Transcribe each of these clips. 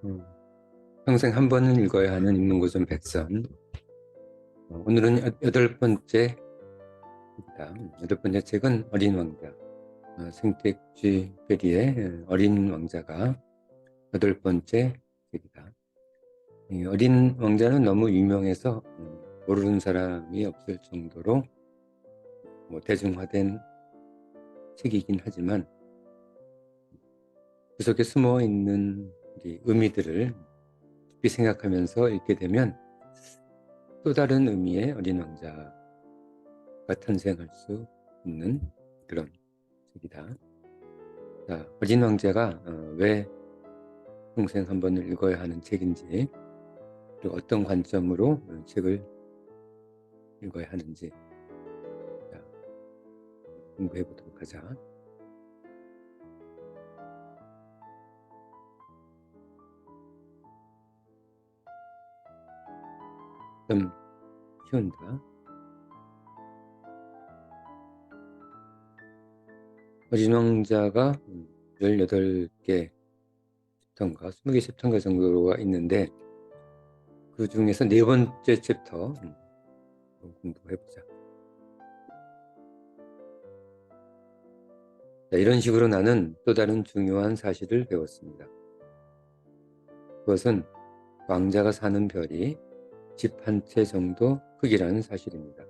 음, 평생 한 번은 읽어야 하는 인문고전 백선. 오늘은 여덟 번째입니다. 여덟 번째 책은 어린 왕자. 생텍쥐 페리의 어린 왕자가 여덟 번째 책이다. 이 어린 왕자는 너무 유명해서 모르는 사람이 없을 정도로 대중화된 책이긴 하지만 그 속에 숨어 있는 의미들을 깊이 생각하면서 읽게 되면 또 다른 의미의 어린 왕자가 탄생할 수 있는 그런 책이다. 자, 어린 왕자가 왜 평생 한 번을 읽어야 하는 책인지, 그리고 어떤 관점으로 책을 읽어야 하는지, 자, 공부해 보도록 하자. 좀 쉬운다. 어린 왕자가 18개 챕터인가 20개 챕터인가 정도가 있는데 그 중에서 네 번째 챕터 공부해보자. 자, 이런 식으로 나는 또 다른 중요한 사실을 배웠습니다. 그것은 왕자가 사는 별이 집 한 채 정도 크기라는 사실입니다.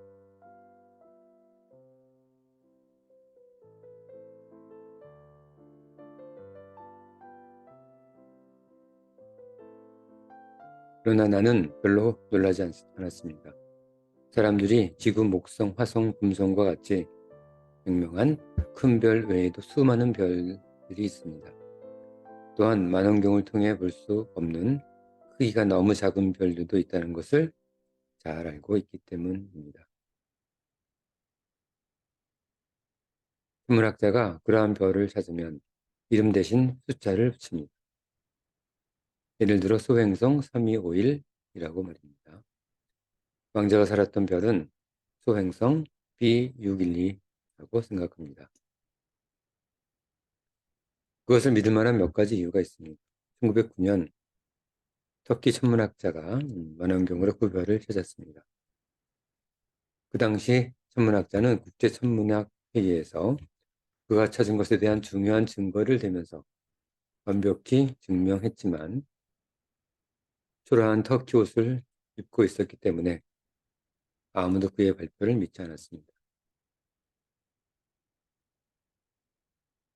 그러나 나는 별로 놀라지 않았습니다. 사람들이 지구, 목성, 화성, 금성과 같이 유명한 큰 별 외에도 수많은 별들이 있습니다. 또한 만원경을 통해 볼 수 없는 크기가 너무 작은 별들도 있다는 것을 잘 알고 있기 때문입니다.天文학자가 그러한 별을 찾으면 이름 대신 숫자를 붙입니다. 예를 들어 소행성 3251이라고 말입니다. 왕자가 살았던 별은 소행성 B612라고 생각합니다. 그것을 믿을 만한 몇 가지 이유가 있습니다. 1909년 터키 천문학자가 만원경으로 그 별을 찾았습니다. 그 당시 천문학자는 국제천문학회의에서 그가 찾은 것에 대한 중요한 증거를 대면서 완벽히 증명했지만 초라한 터키 옷을 입고 있었기 때문에 아무도 그의 발표를 믿지 않았습니다.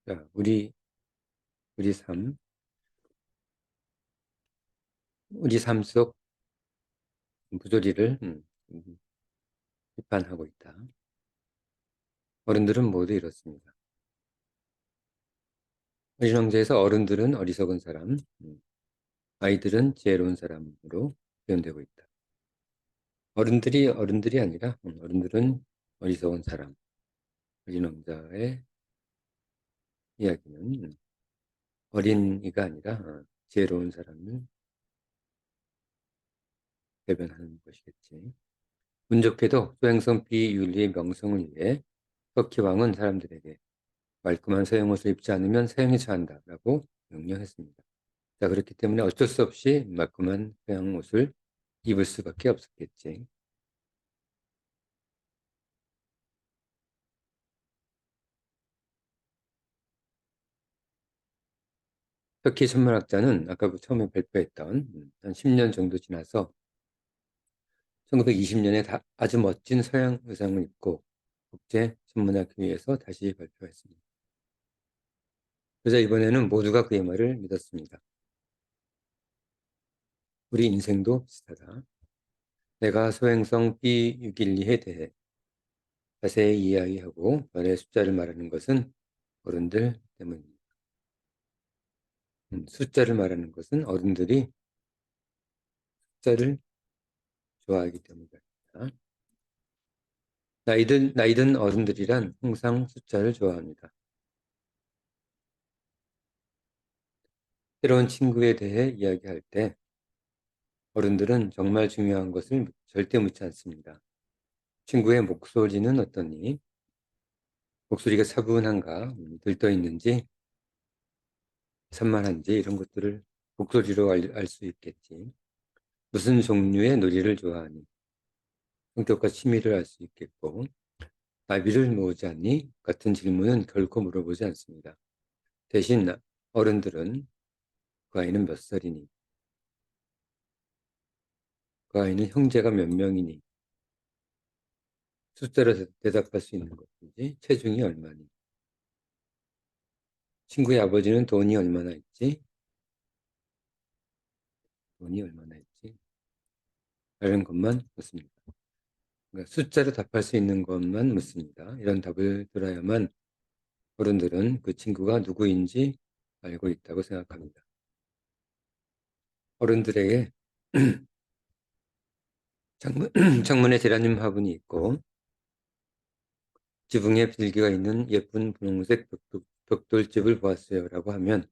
자, 우리 삶, 우리 삶 속 부조리를 비판하고 있다. 어른들은 모두 이렇습니다. 어린 왕자에서 어른들은 어리석은 사람, 아이들은 지혜로운 사람으로 표현되고 있다. 어른들이 아니라 어른들은 어리석은 사람. 어린 왕자의 이야기는 어린이가 아니라 지혜로운 사람을 대변하는 것이겠지. 운 좋게도 소행성 비윤리의 명성을 위해 터키 왕은 사람들에게 말끔한 서양옷을 입지 않으면 사형에 처한다라고 명령했습니다. 자, 그렇기 때문에 어쩔 수 없이 말끔한 서양 옷을 입을 수밖에 없었겠지. 터키 천문학자는 아까 그 처음에 발표했던 한 10년 정도 지나서 1920년에 아주 멋진 서양 의상을 입고 국제 천문학회의에서 다시 발표했습니다. 그러자 이번에는 모두가 그의 말을 믿었습니다. 우리 인생도 비슷하다. 내가 소행성 B612에 대해 자세히 이야기하고 별의 숫자를 말하는 것은 어른들 때문입니다. 숫자를 말하는 것은 어른들이 숫자를 좋아하기 때문입니다. 나이든 어른들이란 항상 숫자를 좋아합니다. 새로운 친구에 대해 이야기할 때 어른들은 정말 중요한 것을 절대 묻지 않습니다. 친구의 목소리는 어떠니? 목소리가 차분한가? 들떠 있는지, 산만한지 이런 것들을 목소리로 알 수 있겠지. 무슨 종류의 놀이를 좋아하니? 성격과 취미를 알 수 있겠고, 나이를 모으지 않니? 같은 질문은 결코 물어보지 않습니다. 대신 어른들은 그 아이는 몇 살이니? 그 아이는 형제가 몇 명이니? 숫자로 대답할 수 있는 것이지. 체중이 얼마니? 친구의 아버지는 돈이 얼마나 있지? 돈이 얼마나 있지? 이런 것만 묻습니다. 그러니까 숫자로 답할 수 있는 것만 묻습니다. 이런 답을 들어야만 어른들은 그 친구가 누구인지 알고 있다고 생각합니다. 어른들에게 창문에 제라늄 화분이 있고 지붕에 빌기가 있는 예쁜 분홍색 벽돌집을 보았어요 라고 하면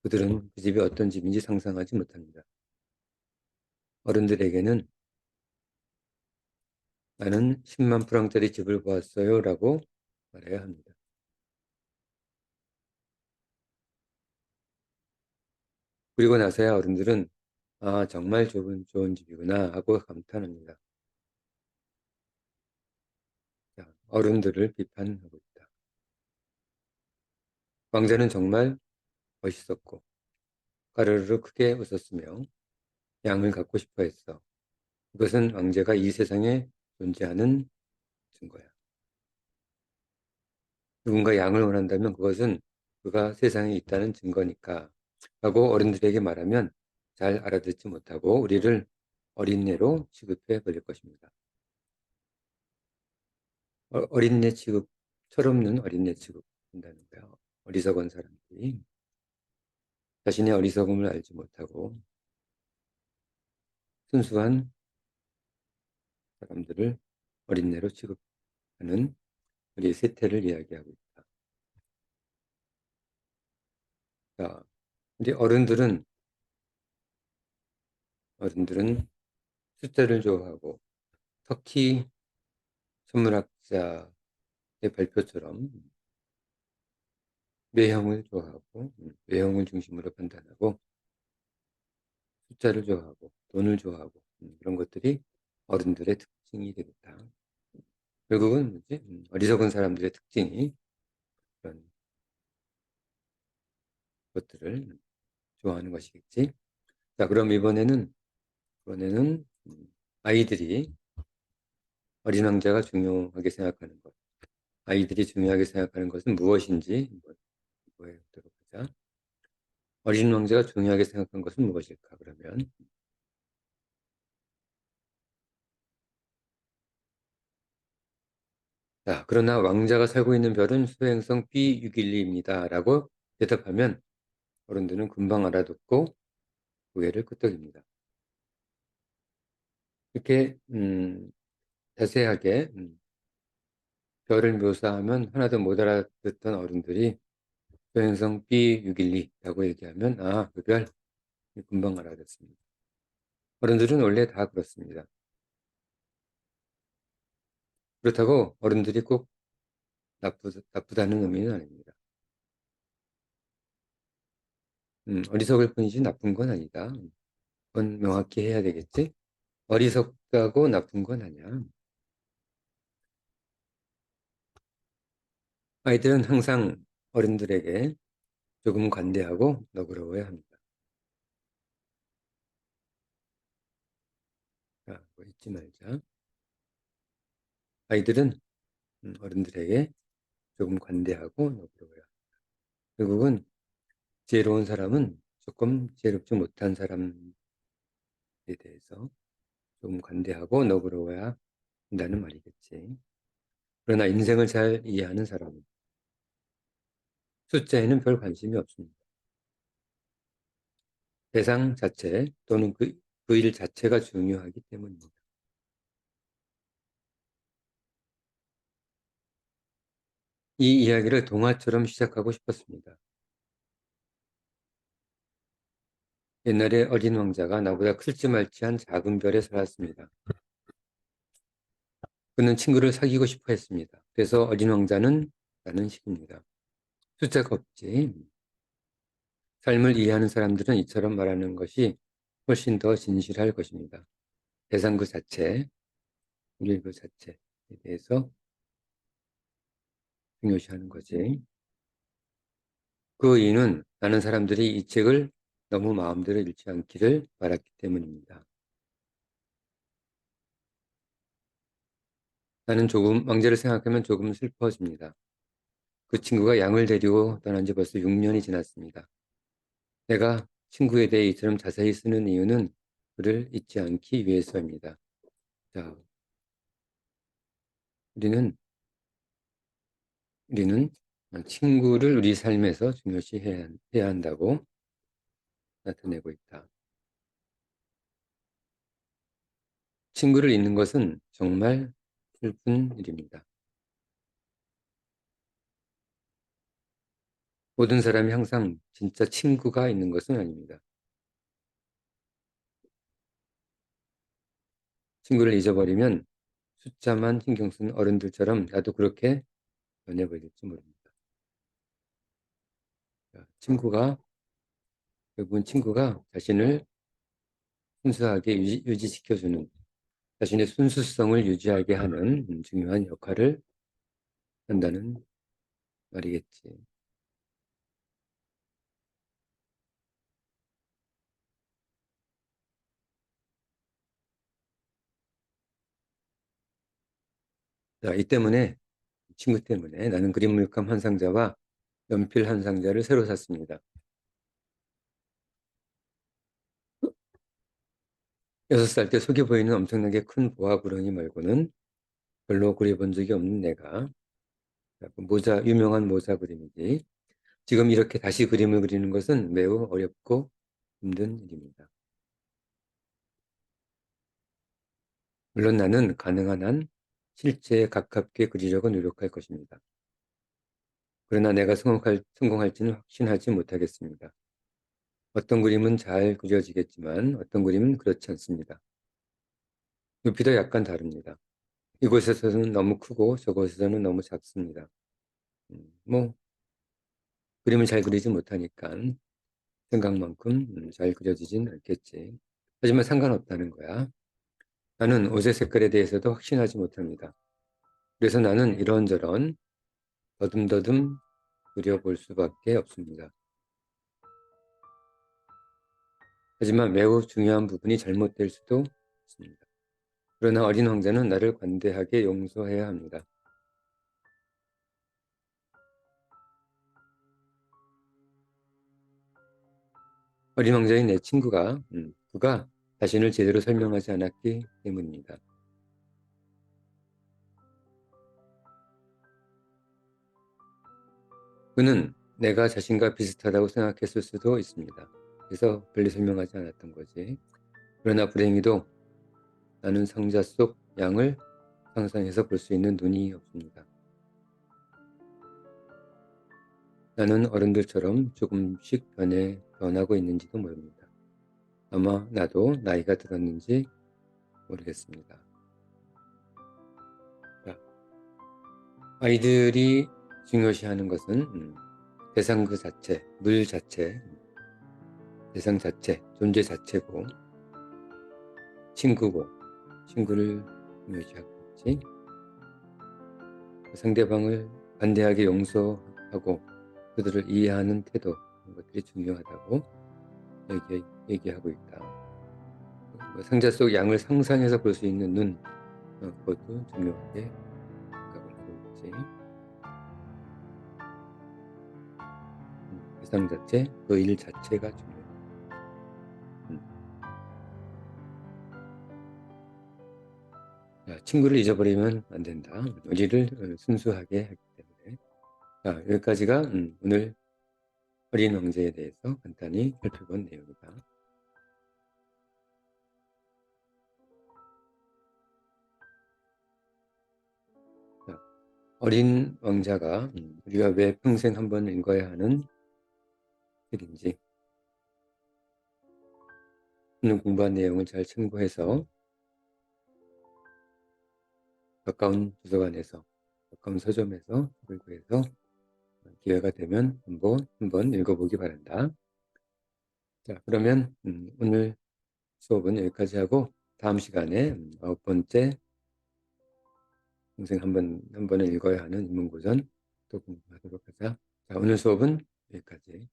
그들은 그 집이 어떤 집인지 상상하지 못합니다. 어른들에게는 나는 10만 프랑짜리 집을 보았어요 라고 말해야 합니다. 그리고 나서야 어른들은 아 정말 좋은 집이구나 하고 감탄합니다. 자, 어른들을 비판하고 있다. 왕자는 정말 멋있었고 가르르 크게 웃었으며 양을 갖고 싶어 했어. 그것은 왕자가 이 세상에 존재하는 증거야. 누군가 양을 원한다면 그것은 그가 세상에 있다는 증거니까 라고 어른들에게 말하면 잘 알아듣지 못하고 우리를 어린애로 취급해 버릴 것입니다. 어린애 취급, 철없는 어린애 취급한다는 거예요. 어리석은 사람들이 자신의 어리석음을 알지 못하고 순수한 사람들을 어린애로 취급하는 우리의 세태를 이야기하고 있다. 자, 우리 어른들은 숫자를 좋아하고 터키 천문학자의 발표처럼 외형을 좋아하고 외형을 중심으로 판단하고 숫자를 좋아하고 돈을 좋아하고 그런 것들이 어른들의 특징이 되겠다. 결국은 뭐지? 어리석은 사람들의 특징이 그런 것들을 좋아하는 것이겠지. 자, 그럼 이번에는 아이들이 어린 왕자가 중요하게 생각하는 것, 아이들이 중요하게 생각하는 것은 무엇인지 보도록 하자. 어린 왕자가 중요하게 생각한 것은 무엇일까? 그러면 자, 그러나 왕자가 살고 있는 별은 수행성 B612입니다. 라고 대답하면 어른들은 금방 알아듣고 고개를 끄덕입니다. 이렇게 자세하게 별을 묘사하면 하나도 못 알아듣던 어른들이 수행성 B612라고 얘기하면 아, 그 별 금방 알아듣습니다. 어른들은 원래 다 그렇습니다. 그렇다고 어른들이 꼭 나쁘다는 의미는 아닙니다. 어리석을 뿐이지 나쁜 건 아니다. 그건 명확히 해야 되겠지? 어리석다고 나쁜 건 아니야. 아이들은 항상 어른들에게 조금 관대하고 너그러워야 합니다. 자, 뭐 잊지 말자. 아이들은 어른들에게 조금 관대하고 너그러워야 합니다. 결국은 지혜로운 사람은 조금 지혜롭지 못한 사람에 대해서 조금 관대하고 너그러워야 한다는 말이겠지. 그러나 인생을 잘 이해하는 사람은 숫자에는 별 관심이 없습니다. 대상 자체 또는 그 일 자체가 중요하기 때문입니다. 이 이야기를 동화처럼 시작하고 싶었습니다. 옛날에 어린 왕자가 나보다 클지 말지한 작은 별에 살았습니다. 그는 친구를 사귀고 싶어 했습니다. 그래서 어린 왕자는 라는 식입니다. 숫자가 없지. 삶을 이해하는 사람들은 이처럼 말하는 것이 훨씬 더 진실할 것입니다. 대상 그 자체, 우리 그 자체에 대해서 중요시하는 거지. 그 이유는 많은 사람들이 이 책을 너무 마음대로 읽지 않기를 바랐기 때문입니다. 나는 조금 왕자를 생각하면 조금 슬퍼집니다. 그 친구가 양을 데리고 떠난 지 벌써 6년이 지났습니다. 내가 친구에 대해 이처럼 자세히 쓰는 이유는 그를 잊지 않기 위해서입니다. 자, 우리는 친구를 우리 삶에서 중요시해야 한다고 나타내고 있다. 친구를 잃는 것은 정말 슬픈 일입니다. 모든 사람이 항상 진짜 친구가 있는 것은 아닙니다. 친구를 잊어버리면 숫자만 신경 쓰는 어른들처럼 나도 그렇게 변해버릴지 모릅니다. 결국은 친구가 자신을 순수하게 유지시켜주는, 자신의 순수성을 유지하게 하는 중요한 역할을 한다는 말이겠지. 자, 친구 때문에 나는 그림 물감 한 상자와 연필 한 상자를 새로 샀습니다. 6살 때 속이 보이는 엄청나게 큰 보아 구렁이 말고는 별로 그려본 적이 없는 내가 유명한 모자 그림이지. 지금 이렇게 다시 그림을 그리는 것은 매우 어렵고 힘든 일입니다. 물론 나는 가능한 한 실제에 가깝게 그리려고 노력할 것입니다. 그러나 내가 성공할지는 확신하지 못하겠습니다. 어떤 그림은 잘 그려지겠지만 어떤 그림은 그렇지 않습니다. 높이도 약간 다릅니다. 이곳에서는 너무 크고 저곳에서는 너무 작습니다. 뭐 그림을 잘 그리지 못하니까 생각만큼 잘 그려지진 않겠지. 하지만 상관없다는 거야. 나는 옷의 색깔에 대해서도 확신하지 못합니다. 그래서 나는 이런저런 더듬더듬 그려볼 수밖에 없습니다. 하지만 매우 중요한 부분이 잘못될 수도 있습니다. 그러나 어린 왕자는 나를 관대하게 용서해야 합니다. 어린 왕자인 내 친구가 그가 자신을 제대로 설명하지 않았기 때문입니다. 그는 내가 자신과 비슷하다고 생각했을 수도 있습니다. 그래서 별리 설명하지 않았던 거지. 그러나 불행히도 나는 상자 속 양을 상상해서 볼 수 있는 눈이 없습니다. 나는 어른들처럼 조금씩 변하고 있는지도 모릅니다. 아마 나도 나이가 들었는지 모르겠습니다. 자, 아이들이 중요시하는 것은 대상 그 자체, 물 자체, 대상 자체, 존재 자체고 친구고 친구를 중요시하고 있지. 상대방을 관대하게 용서하고 그들을 이해하는 태도 이런 것들이 중요하다고 얘기하고 있다. 상자 속 양을 상상해서 볼 수 있는 눈 그것도 중요하게 생각을 하고 있지. 대상 자체, 그 일 자체가 중요해. 친구를 잊어버리면 안 된다. 우리를 순수하게 하기 때문에. 자, 여기까지가 오늘 어린 왕자에 대해서 간단히 살펴본 내용이다. 자, 어린 왕자가 우리가 왜 평생 한번 읽어야 하는 책인지 오늘 공부한 내용을 잘 참고해서 가까운 도서관에서 가까운 서점에서 책을 구해서 기회가 되면 한번 읽어보기 바란다. 자, 그러면 오늘 수업은 여기까지 하고 다음 시간에 9번째 평생 한 번에 읽어야 하는 인문고전 또 공부하도록 하자. 자, 오늘 수업은 여기까지.